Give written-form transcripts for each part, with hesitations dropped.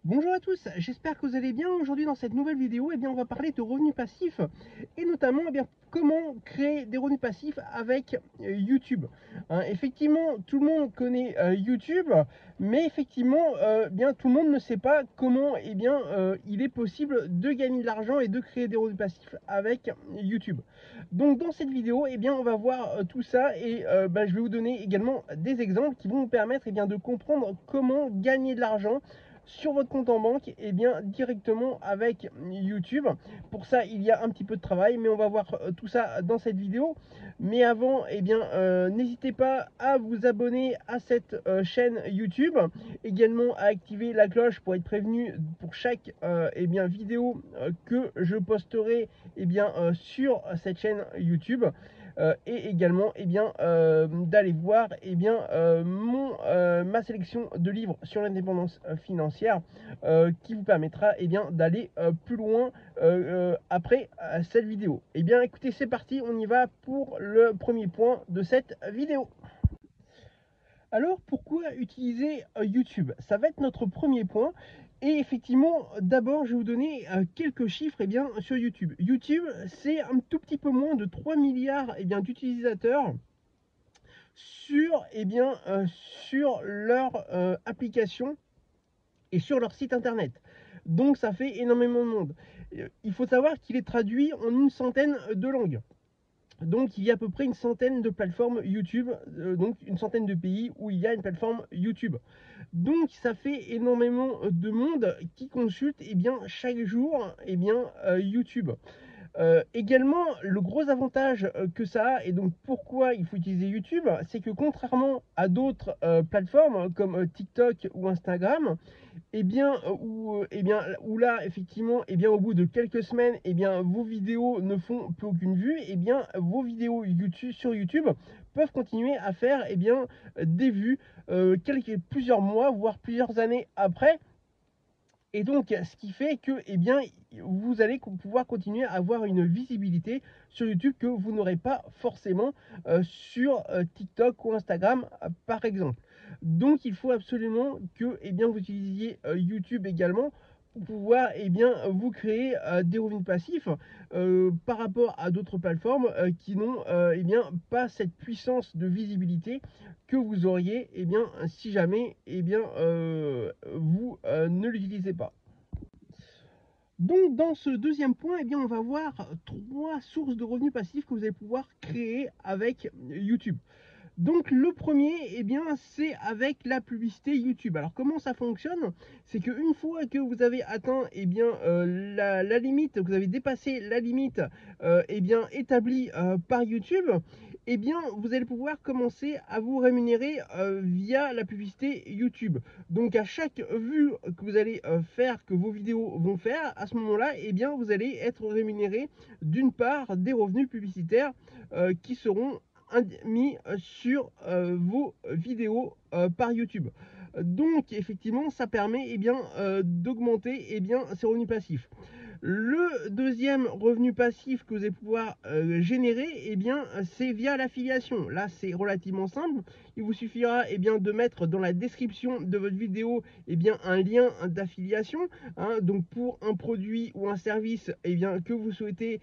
Bonjour à tous, j'espère que vous allez bien. Aujourd'hui dans cette nouvelle vidéo, on va parler de revenus passifs et notamment comment créer des revenus passifs avec YouTube. Effectivement, tout le monde connaît YouTube, mais effectivement, tout le monde ne sait pas comment il est possible de gagner de l'argent et de créer des revenus passifs avec YouTube. Donc dans cette vidéo, on va voir tout ça et je vais vous donner également des exemples qui vont vous permettre de comprendre comment gagner de l'argent sur votre compte en banque directement avec YouTube. Pour ça il y a un petit peu de travail, mais on va voir tout ça dans cette vidéo. Mais avant, n'hésitez pas à vous abonner à cette chaîne YouTube, également à activer la cloche pour être prévenu pour chaque vidéo que je posterai sur cette chaîne YouTube. Et également d'aller voir ma sélection de livres sur l'indépendance financière qui vous permettra d'aller plus loin après cette vidéo. Écoutez, c'est parti, on y va pour le premier point de cette vidéo. Alors pourquoi utiliser YouTube? Ça va être notre premier point. Et effectivement, d'abord, je vais vous donner quelques chiffres sur YouTube. YouTube, c'est un tout petit peu moins de 3 milliards d'utilisateurs sur, sur leur application et sur leur site internet. Donc ça fait énormément de monde. Il faut savoir qu'il est traduit en une centaine de langues. Donc il y a à peu près une centaine de plateformes YouTube, donc une centaine de pays où il y a une plateforme YouTube. Donc ça fait énormément de monde qui consulte chaque jour YouTube. Également, le gros avantage que ça a, et donc pourquoi il faut utiliser YouTube, c'est que contrairement à d'autres plateformes comme TikTok ou Instagram, où là effectivement au bout de quelques semaines vos vidéos ne font plus aucune vue, vos vidéos YouTube sur YouTube peuvent continuer à faire des vues plusieurs mois voire plusieurs années après. Et donc, ce qui fait que vous allez pouvoir continuer à avoir une visibilité sur YouTube que vous n'aurez pas forcément sur TikTok ou Instagram, par exemple. Donc, il faut absolument que vous utilisiez YouTube également pour pouvoir vous créer des revenus passifs par rapport à d'autres plateformes qui n'ont pas cette puissance de visibilité que vous auriez si jamais vous ne l'utilisez pas. Donc dans ce deuxième point, on va voir trois sources de revenus passifs que vous allez pouvoir créer avec YouTube. Donc le premier, c'est avec la publicité YouTube. Alors comment ça fonctionne? C'est qu'une fois que vous avez atteint la limite, que vous avez dépassé la limite établie par YouTube, vous allez pouvoir commencer à vous rémunérer via la publicité YouTube. Donc à chaque vue que vous allez faire, que vos vidéos vont faire, à ce moment-là, vous allez être rémunéré d'une part des revenus publicitaires qui seront mis sur vos vidéos par YouTube. Donc effectivement ça permet d'augmenter ces revenus passifs. Le deuxième revenu passif que vous allez pouvoir générer, c'est via l'affiliation. Là, c'est relativement simple. Il vous suffira de mettre dans la description de votre vidéo un lien d'affiliation. Donc pour un produit ou un service que vous souhaitez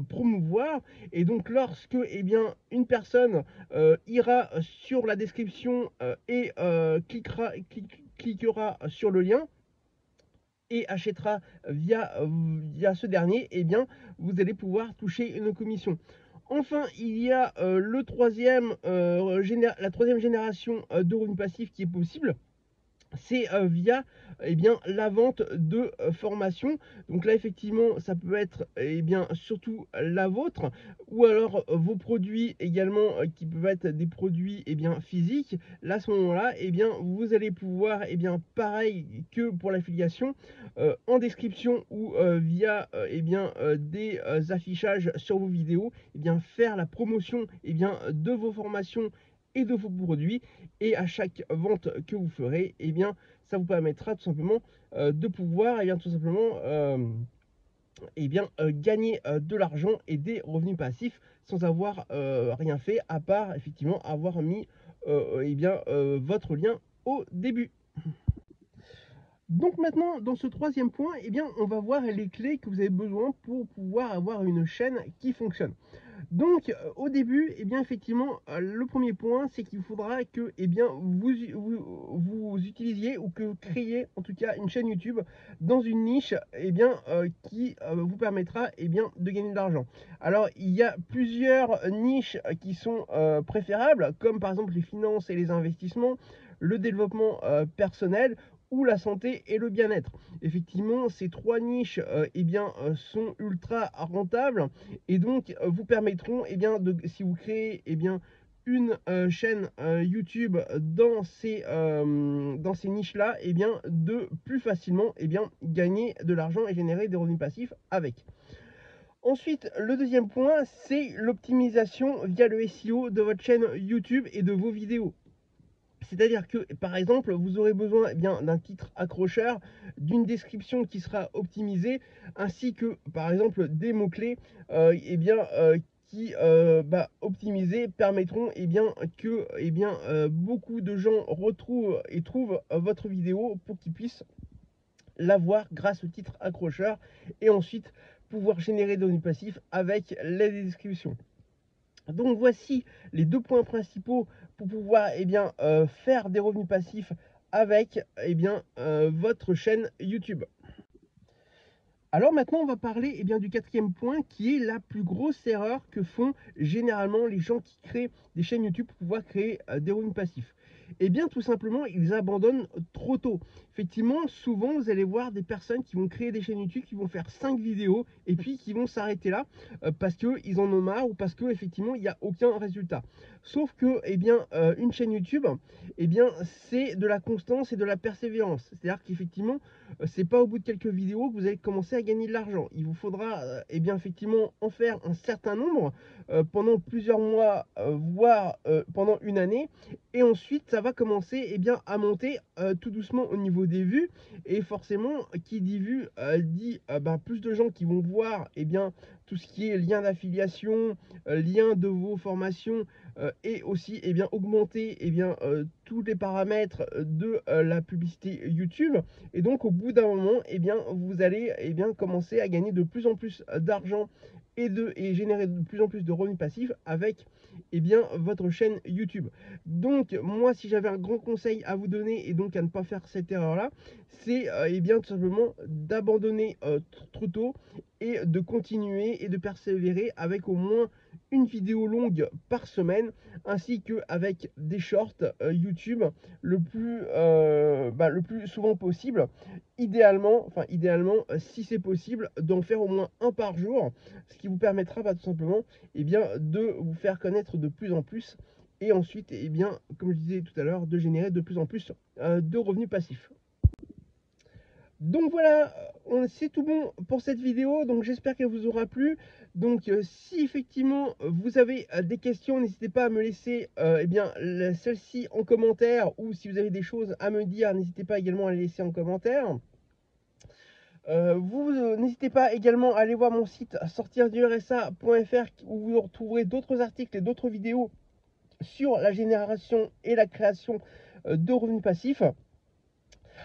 promouvoir. Et donc lorsque une personne ira sur la description et cliquera sur le lien et achètera via ce dernier, vous allez pouvoir toucher une commission. Enfin, il y a la troisième génération de revenus passifs qui est possible. C'est via la vente de formation. Donc là effectivement ça peut être surtout la vôtre, ou alors vos produits également qui peuvent être des produits physiques. Là à ce moment là vous allez pouvoir pareil que pour l'affiliation, en description ou via des affichages sur vos vidéos, faire la promotion de vos formations et de vos produits. Et à chaque vente que vous ferez, ça vous permettra tout simplement de pouvoir tout simplement gagner de l'argent et des revenus passifs sans avoir rien fait, à part effectivement avoir mis votre lien au début. Donc maintenant, dans ce troisième point, eh bien, on va voir les clés que vous avez besoin pour pouvoir avoir une chaîne qui fonctionne. Donc, au début, eh bien, effectivement, le premier point, c'est qu'il faudra que, eh bien, vous utilisiez ou que vous créiez, en tout cas, une chaîne YouTube dans une niche, eh bien, qui vous permettra, eh bien, de gagner de l'argent. Alors, il y a plusieurs niches qui sont préférables, comme par exemple les finances et les investissements, le développement personnel ou la santé et le bien-être. Effectivement, ces trois niches eh bien, sont ultra rentables et donc vous permettront, eh bien, si vous créez eh bien, une chaîne YouTube dans ces niches-là, eh bien, de plus facilement eh bien, gagner de l'argent et générer des revenus passifs avec. Ensuite, le deuxième point, c'est l'optimisation via le SEO de votre chaîne YouTube et de vos vidéos. C'est-à-dire que, par exemple, vous aurez besoin eh bien, d'un titre accrocheur, d'une description qui sera optimisée, ainsi que, par exemple, des mots-clés eh bien, qui, optimisés, permettront eh bien, que eh bien, beaucoup de gens retrouvent et trouvent votre vidéo pour qu'ils puissent la voir grâce au titre accrocheur et ensuite pouvoir générer des revenus passifs avec les descriptions. Donc voici les deux points principaux pour pouvoir eh bien, faire des revenus passifs avec eh bien, votre chaîne YouTube. Alors maintenant, on va parler eh bien, du quatrième point qui est la plus grosse erreur que font généralement les gens qui créent des chaînes YouTube pour pouvoir créer des revenus passifs. Eh bien, tout simplement, ils abandonnent trop tôt. Effectivement, souvent, vous allez voir des personnes qui vont créer des chaînes YouTube, qui vont faire 5 vidéos et puis qui vont s'arrêter là parce qu'ils en ont marre ou parce qu'effectivement, il n'y a aucun résultat. Sauf que, eh bien, une chaîne YouTube, eh bien, c'est de la constance et de la persévérance. C'est-à-dire qu'effectivement, c'est pas au bout de quelques vidéos que vous allez commencer à gagner de l'argent. Il vous faudra eh bien, effectivement en faire un certain nombre pendant plusieurs mois, voire pendant une année. Et ensuite, ça va commencer eh bien, à monter tout doucement au niveau des vues. Et forcément, qui dit vues dit plus de gens qui vont voir eh bien, tout ce qui est lien d'affiliation, lien de vos formations et aussi eh bien, augmenter eh bien, tous les paramètres de la publicité YouTube. Et donc au bout d'un moment, eh bien, vous allez eh bien, commencer à gagner de plus en plus d'argent et générer de plus en plus de revenus passifs avec eh bien, votre chaîne YouTube. Donc moi, si j'avais un grand conseil à vous donner et donc à ne pas faire cette erreur-là, c'est eh bien, tout simplement d'abandonner trop tôt et de continuer et de persévérer avec au moins une vidéo longue par semaine ainsi qu'avec des shorts YouTube le plus souvent possible. Idéalement, si c'est possible, d'en faire au moins un par jour, ce qui vous permettra tout simplement eh bien, de vous faire connaître de plus en plus et ensuite, eh bien, comme je disais tout à l'heure, de générer de plus en plus de revenus passifs. Donc voilà, c'est tout bon pour cette vidéo, donc j'espère qu'elle vous aura plu. Donc si effectivement vous avez des questions, n'hésitez pas à me laisser eh bien celle-ci en commentaire, ou si vous avez des choses à me dire, n'hésitez pas également à les laisser en commentaire. Vous n'hésitez pas également à aller voir mon site sortirdursa.fr où vous retrouverez d'autres articles et d'autres vidéos sur la génération et la création de revenus passifs,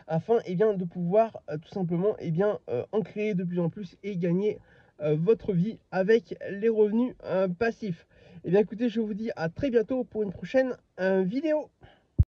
afin eh bien, de pouvoir tout simplement eh bien, en créer de plus en plus et gagner votre vie avec les revenus passifs. Eh bien écoutez, je vous dis à très bientôt pour une prochaine vidéo.